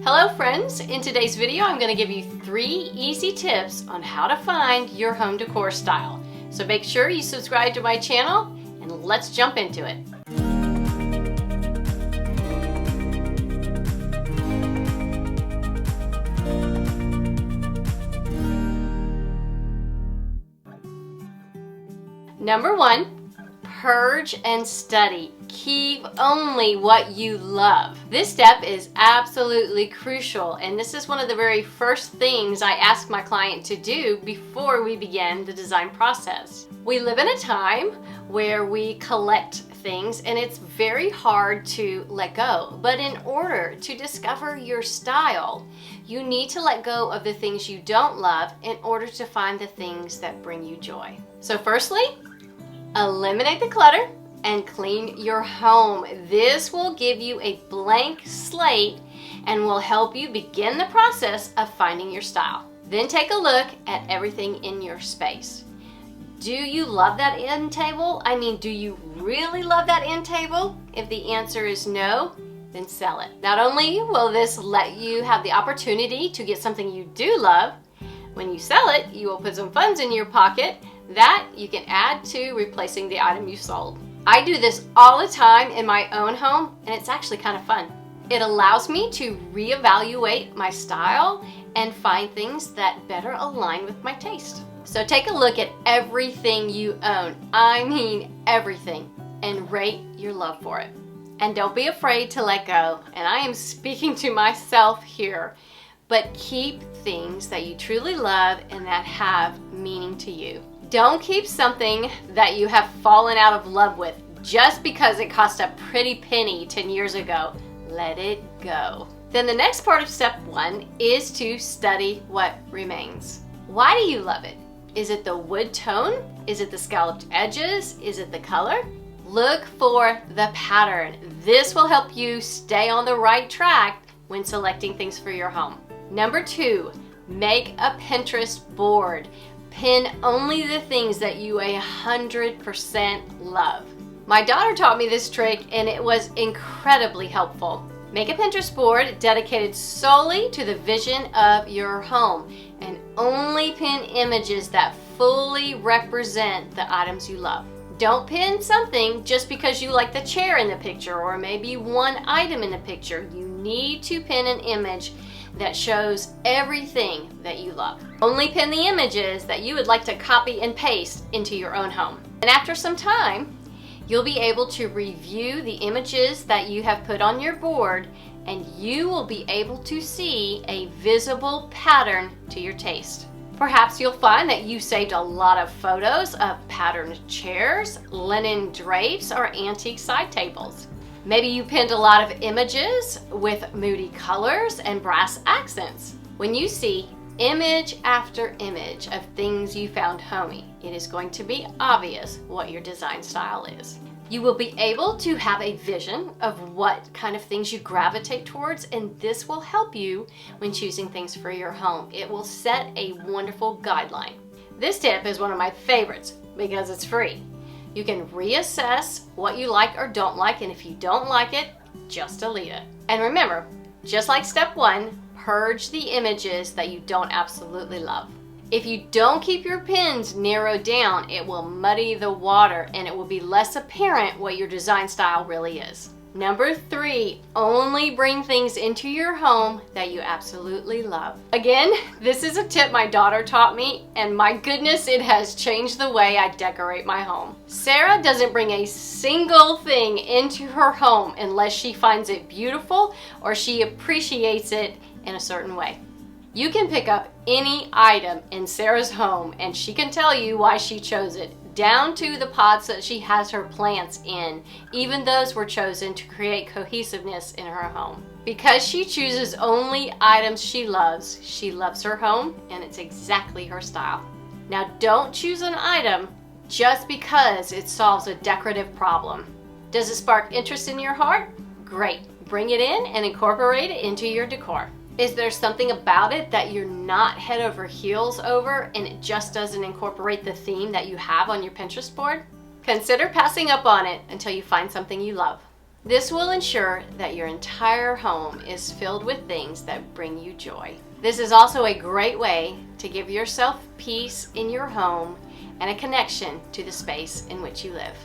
Hello friends, in today's video I'm going to give you 3 easy tips on how to find your home decor style. So make sure you subscribe to my channel and let's jump into it. Number 1, purge and study. Keep only what you love. This step is absolutely crucial, and this is one of the very first things I ask my client to do before we begin the design process. We live in a time where we collect things and it's very hard to let go. But in order to discover your style, you need to let go of the things you don't love in order to find the things that bring you joy. So firstly, eliminate the clutter and clean your home. This will give you a blank slate and will help you begin the process of finding your style. Then take a look at everything in your space. Do you love that end table? I mean, do you really love that end table? If the answer is no, then sell it. Not only will this let you have the opportunity to get something you do love, when you sell it, you will put some funds in your pocket that you can add to replacing the item you sold. I do this all the time in my own home, and it's actually kind of fun. It allows me to reevaluate my style and find things that better align with my taste. So take a look at everything you own, I mean everything, and rate your love for it. And don't be afraid to let go, and I am speaking to myself here, but keep things that you truly love and that have meaning to you. Don't keep something that you have fallen out of love with just because it cost a pretty penny 10 years ago. Let it go. Then the next part of step 1 is to study what remains. Why do you love it? Is it the wood tone? Is it the scalloped edges? Is it the color? Look for the pattern. This will help you stay on the right track when selecting things for your home. Number 2, make a Pinterest board. Pin only the things that you 100% love. My daughter taught me this trick and it was incredibly helpful. Make a Pinterest board dedicated solely to the vision of your home and only pin images that fully represent the items you love. Don't pin something just because you like the chair in the picture or maybe one item in the picture. You need to pin an image that shows everything that you love. Only pin the images that you would like to copy and paste into your own home. And after some time, you'll be able to review the images that you have put on your board, and you will be able to see a visible pattern to your taste. Perhaps you'll find that you saved a lot of photos of patterned chairs, linen drapes, or antique side tables. Maybe you pinned a lot of images with moody colors and brass accents. When you see image after image of things you found homey, it is going to be obvious what your design style is. You will be able to have a vision of what kind of things you gravitate towards, and this will help you when choosing things for your home. It will set a wonderful guideline. This tip is one of my favorites because it's free. You can reassess what you like or don't like, and if you don't like it, just delete it. And remember, just like step 1, purge the images that you don't absolutely love. If you don't keep your pins narrowed down, it will muddy the water and it will be less apparent what your design style really is. Number 3, only bring things into your home that you absolutely love. Again, this is a tip my daughter taught me, and my goodness, it has changed the way I decorate my home. Sarah doesn't bring a single thing into her home unless she finds it beautiful or she appreciates it in a certain way. You can pick up any item in Sarah's home and she can tell you why she chose it, down to the pots that she has her plants in. Even those were chosen to create cohesiveness in her home. Because she chooses only items she loves her home, and it's exactly her style. Now don't choose an item just because it solves a decorative problem. Does it spark interest in your heart? Great, bring it in and incorporate it into your decor. Is there something about it that you're not head over heels over and it just doesn't incorporate the theme that you have on your Pinterest board? Consider passing up on it until you find something you love. This will ensure that your entire home is filled with things that bring you joy. This is also a great way to give yourself peace in your home and a connection to the space in which you live.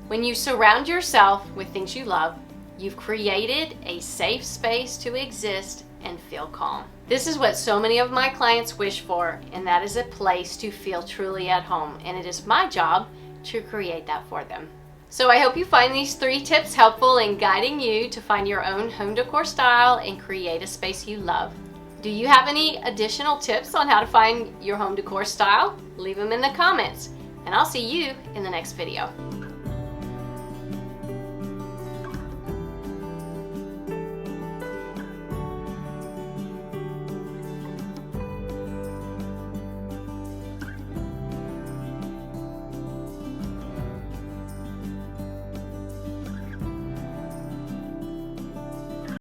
When you surround yourself with things you love, you've created a safe space to exist and feel calm. This is what so many of my clients wish for, and that is a place to feel truly at home, and it is my job to create that for them. So I hope you find these 3 tips helpful in guiding you to find your own home decor style and create a space you love. Do you have any additional tips on how to find your home decor style? Leave them in the comments, and I'll see you in the next video.